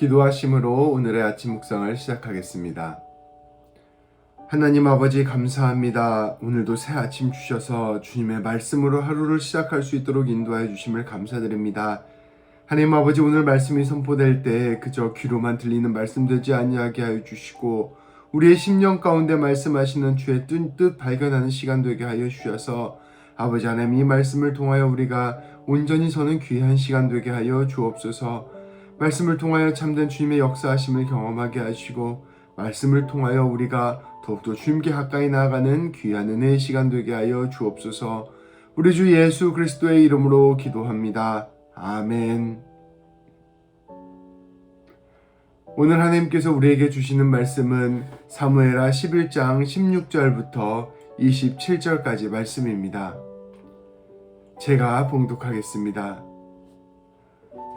기도하심으로 오늘의 아침 묵상을 시작하겠습니다. 하나님 아버지 감사합니다. 오늘도 새 아침 주셔서 주님의 말씀으로 하루를 시작할 수 있도록 인도하여 주심을 감사드립니다. 하나님 아버지, 오늘 말씀이 선포될 때 그저 귀로만 들리는 말씀 되지 아니하게 하여 주시고 우리의 심령 가운데 말씀하시는 주의 뜻 발견하는 시간 되게 하여 주셔서 아버지 하나님, 이 말씀을 통하여 우리가 온전히 서는 귀한 시간 되게 하여 주옵소서. 말씀을 통하여 참된 주님의 역사하심을 경험하게 하시고 말씀을 통하여 우리가 더욱더 주님께 가까이 나아가는 귀한 은혜의 시간 되게 하여 주옵소서. 우리 주 예수 그리스도의 이름으로 기도합니다. 아멘. 오늘 하나님께서 우리에게 주시는 말씀은 사무엘하 11장 16절부터 27절까지 말씀입니다. 제가 봉독하겠습니다.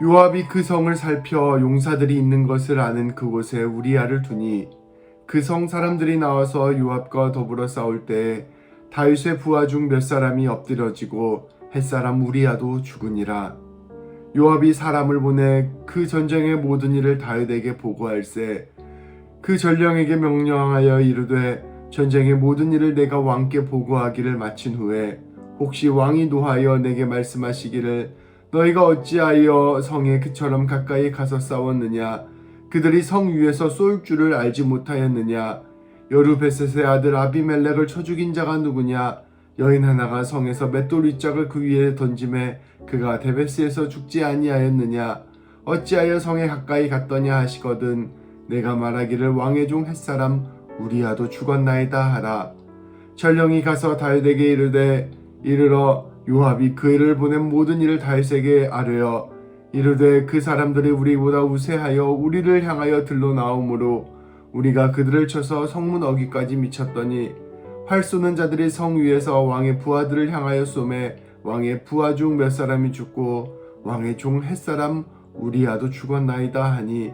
요압이 그 성을 살펴 용사들이 있는 것을 아는 그곳에 우리아를 두니 그 성 사람들이 나와서 요압과 더불어 싸울 때 다윗의 부하 중 몇 사람이 엎드러지고 햇사람 우리아도 죽으니라. 요압이 사람을 보내 그 전쟁의 모든 일을 다윗에게 보고할세 그 전령에게 명령하여 이르되 전쟁의 모든 일을 내가 왕께 보고하기를 마친 후에 혹시 왕이 노하여 내게 말씀하시기를 너희가 어찌하여 성에 그처럼 가까이 가서 싸웠느냐? 그들이 성 위에서 쏠 줄을 알지 못하였느냐? 여루베셋의 아들 아비멜렉을 쳐 죽인 자가 누구냐? 여인 하나가 성에서 맷돌 윗짝을 그 위에 던짐에 그가 데베스에서 죽지 아니하였느냐? 어찌하여 성에 가까이 갔더냐 하시거든 내가 말하기를 왕의 종 햇사람 우리아도 죽었나이다 하라. 전령이 가서 다윗에게 이르되 이르러 요압이 그를 보낸 모든 일을 다윗에게 아뢰어 이르되 그 사람들이 우리보다 우세하여 우리를 향하여 들러 나오므로 우리가 그들을 쳐서 성문 어귀까지 미쳤더니 활 쏘는 자들이 성 위에서 왕의 부하들을 향하여 쏘매 왕의 부하 중 몇 사람이 죽고 왕의 종 햇사람 우리아도 죽었나이다 하니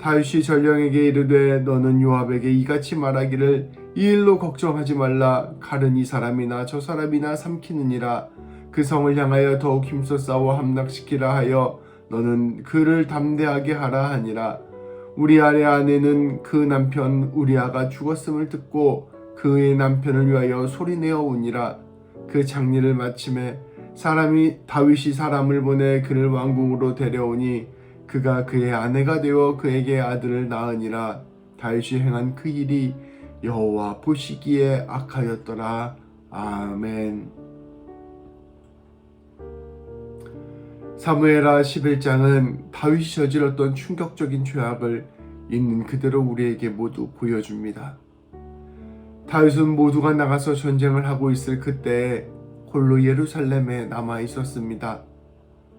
다윗이 전령에게 이르되 너는 요압에게 이같이 말하기를 이 일로 걱정하지 말라. 칼은 이 사람이나 저 사람이나 삼키느니라. 그 성을 향하여 더욱 힘써 싸워 함락시키라 하여 너는 그를 담대하게 하라 하니라. 우리아의 아내는 그 남편 우리아가 죽었음을 듣고 그의 남편을 위하여 소리내어 우니라. 그 장례를 마침에 다윗이 사람을 보내 그를 왕궁으로 데려오니 그가 그의 아내가 되어 그에게 아들을 낳으니라. 다윗이 행한 그 일이 여호와 보시기에 악하였더라. 아멘. 사무엘하 11장은 다윗이 저질렀던 충격적인 죄악을 있는 그대로 우리에게 모두 보여줍니다. 다윗은 모두가 나가서 전쟁을 하고 있을 그때에 홀로 예루살렘에 남아 있었습니다.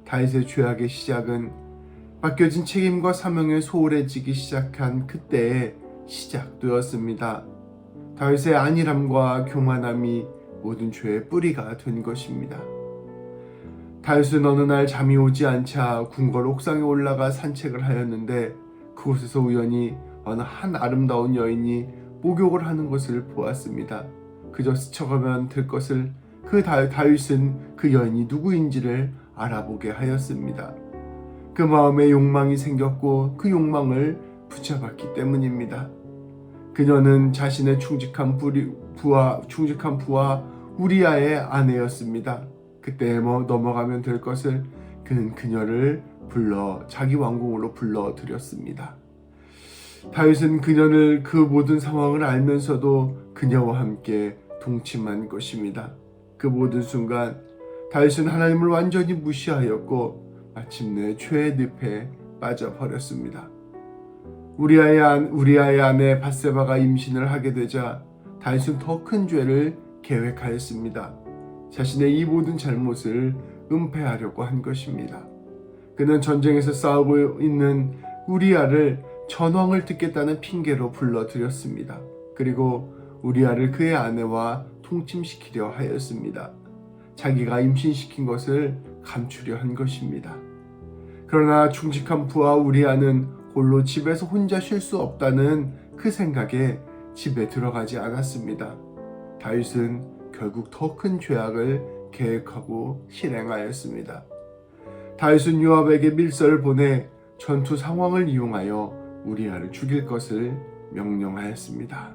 다윗의 죄악의 시작은 맡겨진 책임과 사명에 소홀해지기 시작한 그때에 시작되었습니다. 다윗의 안일함과 교만함이 모든 죄의 뿌리가 된 것입니다. 다윗은 어느 날 잠이 오지 않자 궁궐 옥상에 올라가 산책을 하였는데 그곳에서 우연히 어느 한 아름다운 여인이 목욕을 하는 것을 보았습니다. 그저 스쳐가면 될 것을 다윗은 그 여인이 누구인지를 알아보게 하였습니다. 그 마음에 욕망이 생겼고 그 욕망을 붙잡았기 때문입니다. 그녀는 자신의 충직한 부하 우리아의 아내였습니다. 그때 넘어가면 될 것을 그는 그녀를 자기 왕궁으로 불러들였습니다. 다윗은 그녀를 그 모든 상황을 알면서도 그녀와 함께 동침한 것입니다. 그 모든 순간 다윗은 하나님을 완전히 무시하였고 마침내 죄의 늪에 빠져버렸습니다. 우리아의 아내 밧세바가 임신을 하게 되자 다윗은 더 큰 죄를 계획하였습니다. 자신의 이 모든 잘못을 은폐하려고 한 것입니다. 그는 전쟁에서 싸우고 있는 우리아를 전황을 듣겠다는 핑계로 불러들였습니다. 그리고 우리아를 그의 아내와 통침시키려 하였습니다. 자기가 임신시킨 것을 감추려 한 것입니다. 그러나 충직한 부하 우리아는 홀로 집에서 혼자 쉴 수 없다는 그 생각에 집에 들어가지 않았습니다. 다윗은 결국 더 큰 죄악을 계획하고 실행하였습니다. 다윗은 요압에게 밀서를 보내 전투 상황을 이용하여 우리아를 죽일 것을 명령하였습니다.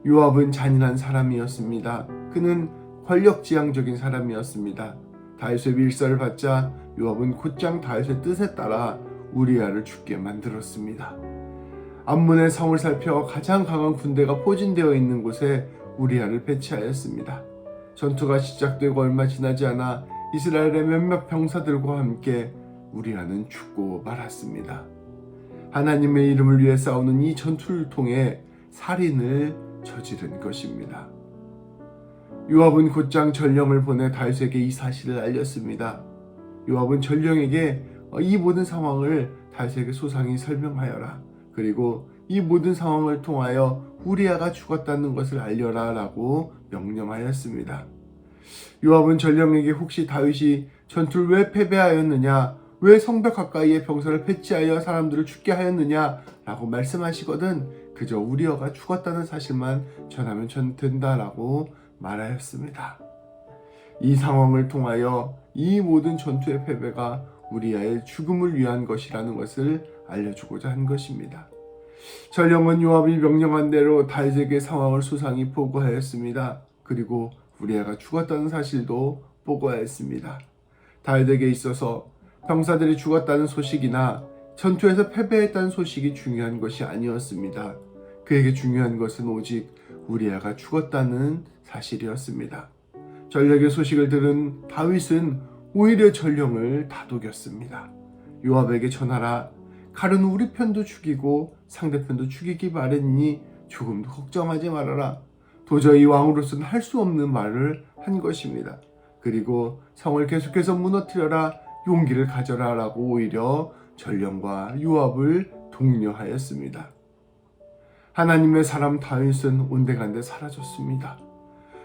요압은 잔인한 사람이었습니다. 그는 권력지향적인 사람이었습니다. 다윗의 밀서를 받자 요압은 곧장 다윗의 뜻에 따라 우리아를 죽게 만들었습니다. 암몬의 성을 살펴 가장 강한 군대가 포진되어 있는 곳에 우리아를 배치하였습니다. 전투가 시작되고 얼마 지나지 않아 이스라엘의 몇몇 병사들과 함께 우리아는 죽고 말았습니다. 하나님의 이름을 위해 싸우는 이 전투를 통해 살인을 저지른 것입니다. 요압은 곧장 전령을 보내 다윗에게 이 사실을 알렸습니다. 요압은 전령에게 이 모든 상황을 다윗에게 소상히 설명하여라. 그리고 이 모든 상황을 통하여 우리아가 죽었다는 것을 알려라 라고 명령하였습니다. 요압은 전령에게 혹시 다윗이 전투를 왜 패배하였느냐, 왜 성벽 가까이에 병사를 배치하여 사람들을 죽게 하였느냐 라고 말씀하시거든 그저 우리아가 죽었다는 사실만 전하면 된다라고 말하였습니다. 이 상황을 통하여 이 모든 전투의 패배가 우리아의 죽음을 위한 것이라는 것을 알려주고자 한 것입니다. 전령은 요압이 명령한 대로 다윗에게 상황을 소상히 보고하였습니다. 그리고 우리아가 죽었다는 사실도 보고하였습니다. 다윗에게 있어서 병사들이 죽었다는 소식이나 전투에서 패배했다는 소식이 중요한 것이 아니었습니다. 그에게 중요한 것은 오직 우리아가 죽었다는 사실이었습니다. 전령의 소식을 들은 다윗은 오히려 전령을 다독였습니다. 요압에게 전하라. 칼은 우리 편도 죽이고 상대편도 죽이기 마련이니 조금도 걱정하지 말아라. 도저히 왕으로서는 할 수 없는 말을 한 것입니다. 그리고 성을 계속해서 무너뜨려라. 용기를 가져라 라고 오히려 전령과 요압을 독려하였습니다. 하나님의 사람 다윗은 온데간데 사라졌습니다.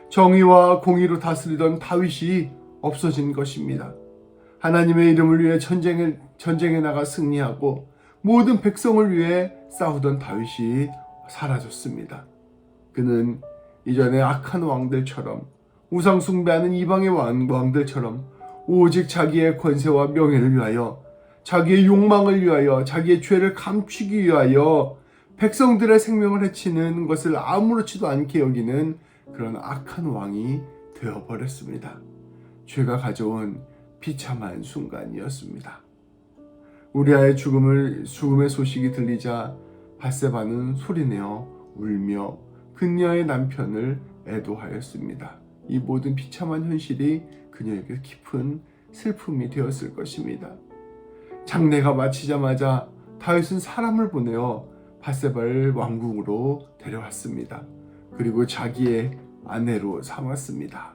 정의와 공의로 다스리던 다윗이 없어진 것입니다. 하나님의 이름을 위해 전쟁에 나가 승리하고 모든 백성을 위해 싸우던 다윗이 사라졌습니다. 그는 이전에 악한 왕들처럼 우상 숭배하는 이방의 왕들처럼 오직 자기의 권세와 명예를 위하여 자기의 욕망을 위하여 자기의 죄를 감추기 위하여 백성들의 생명을 해치는 것을 아무렇지도 않게 여기는 그런 악한 왕이 되어버렸습니다. 죄가 가져온 비참한 순간이었습니다. 우리아의 죽음의 소식이 들리자 밧세바는 소리내어 울며 그녀의 남편을 애도하였습니다. 이 모든 비참한 현실이 그녀에게 깊은 슬픔이 되었을 것입니다. 장례가 마치자마자 다윗은 사람을 보내어 밧세바를 왕궁으로 데려왔습니다. 그리고 자기의 아내로 삼았습니다.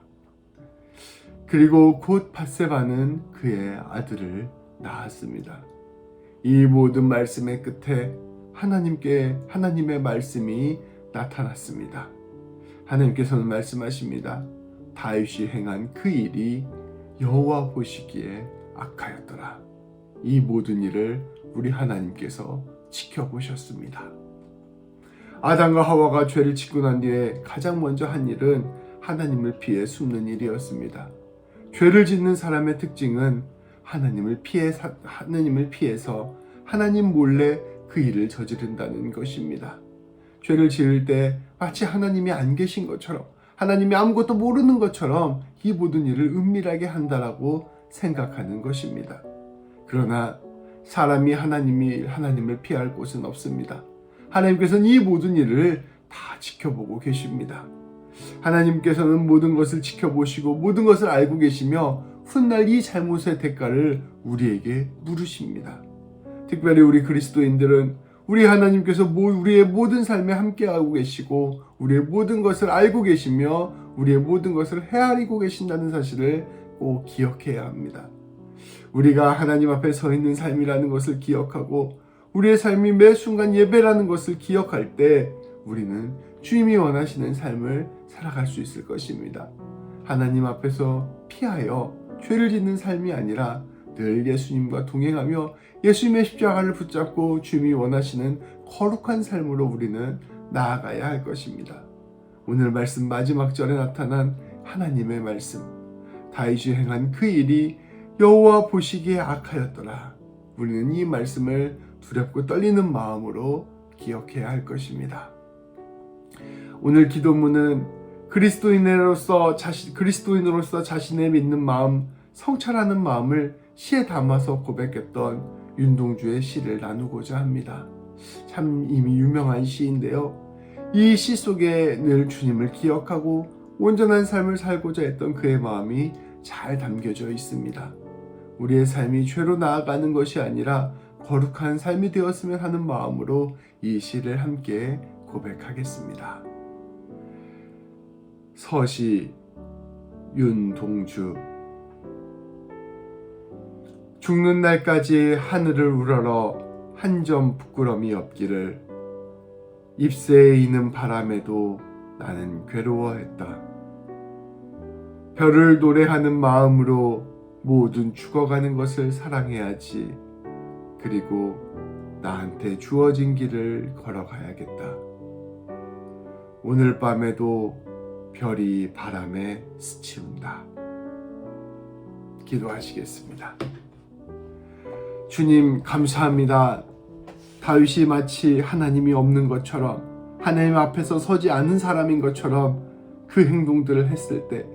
그리고 곧 밧세바는 그의 아들을 낳았습니다. 이 모든 말씀의 끝에 하나님의 말씀이 나타났습니다. 하나님께서는 말씀하십니다. 다윗이 행한 그 일이 여호와 보시기에 악하였더라. 이 모든 일을 우리 하나님께서 지켜보셨습니다. 아담과 하와가 죄를 짓고 난 뒤에 가장 먼저 한 일은 하나님을 피해 숨는 일이었습니다. 죄를 짓는 사람의 특징은 하나님을 피해서 하나님 몰래 그 일을 저지른다는 것입니다. 죄를 지을 때 마치 하나님이 안 계신 것처럼 하나님이 아무것도 모르는 것처럼 이 모든 일을 은밀하게 한다라고 생각하는 것입니다. 그러나 사람이 하나님을 피할 곳은 없습니다. 하나님께서는 이 모든 일을 다 지켜보고 계십니다. 하나님께서는 모든 것을 지켜보시고 모든 것을 알고 계시며 훗날 이 잘못의 대가를 우리에게 물으십니다. 특별히 우리 그리스도인들은 우리 하나님께서 우리의 모든 삶에 함께하고 계시고 우리의 모든 것을 알고 계시며 우리의 모든 것을 헤아리고 계신다는 사실을 꼭 기억해야 합니다. 우리가 하나님 앞에 서 있는 삶이라는 것을 기억하고 우리의 삶이 매 순간 예배라는 것을 기억할 때 우리는 주님이 원하시는 삶을 살아갈 수 있을 것입니다. 하나님 앞에서 피하여 죄를 짓는 삶이 아니라 늘 예수님과 동행하며 예수님의 십자가를 붙잡고 주님이 원하시는 거룩한 삶으로 우리는 나아가야 할 것입니다. 오늘 말씀 마지막 절에 나타난 하나님의 말씀, 다윗이 행한 그 일이 여호와 보시기에 악하였더라. 우리는 이 말씀을 두렵고 떨리는 마음으로 기억해야 할 것입니다. 오늘 기도문은 그리스도인으로서 자신의 믿는 마음, 성찰하는 마음을 시에 담아서 고백했던 윤동주의 시를 나누고자 합니다. 참 이미 유명한 시인데요. 이 시 속에 늘 주님을 기억하고 온전한 삶을 살고자 했던 그의 마음이 잘 담겨져 있습니다. 우리의 삶이 죄로 나아가는 것이 아니라 거룩한 삶이 되었으면 하는 마음으로 이 시를 함께 고백하겠습니다. 서시 윤동주. 죽는 날까지 하늘을 우러러 한 점 부끄럼이 없기를. 잎새에 이는 바람에도 나는 괴로워했다. 별을 노래하는 마음으로 모든 죽어가는 것을 사랑해야지. 그리고 나한테 주어진 길을 걸어가야겠다. 오늘 밤에도 별이 바람에 스치운다. 기도하시겠습니다. 주님, 감사합니다. 다윗이 마치 하나님이 없는 것처럼, 하나님 앞에서 서지 않은 사람인 것처럼 그 행동들을 했을 때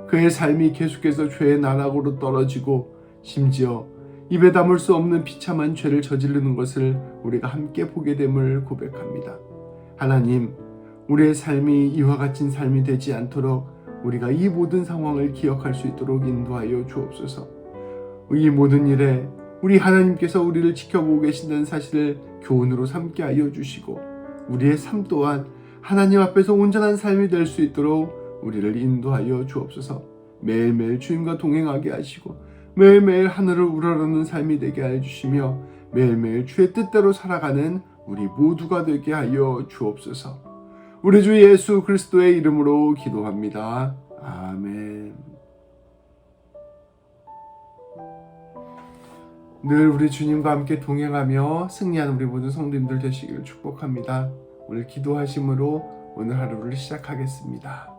그의 삶이 계속해서 죄의 나락으로 떨어지고 심지어 입에 담을 수 없는 비참한 죄를 저지르는 것을 우리가 함께 보게 됨을 고백합니다. 하나님, 우리의 삶이 이와 같은 삶이 되지 않도록 우리가 이 모든 상황을 기억할 수 있도록 인도하여 주옵소서. 이 모든 일에 우리 하나님께서 우리를 지켜보고 계신다는 사실을 교훈으로 삼게 하여 주시고, 우리의 삶 또한 하나님 앞에서 온전한 삶이 될 수 있도록 우리를 인도하여 주옵소서. 매일매일 주님과 동행하게 하시고 매일매일 하늘을 우러러는 삶이 되게 하여 주시며 매일매일 주의 뜻대로 살아가는 우리 모두가 되게 하여 주옵소서. 우리 주 예수 그리스도의 이름으로 기도합니다. 아멘. 늘 우리 주님과 함께 동행하며 승리하는 우리 모든 성도님들 되시기를 축복합니다. 오늘 기도하심으로 오늘 하루를 시작하겠습니다.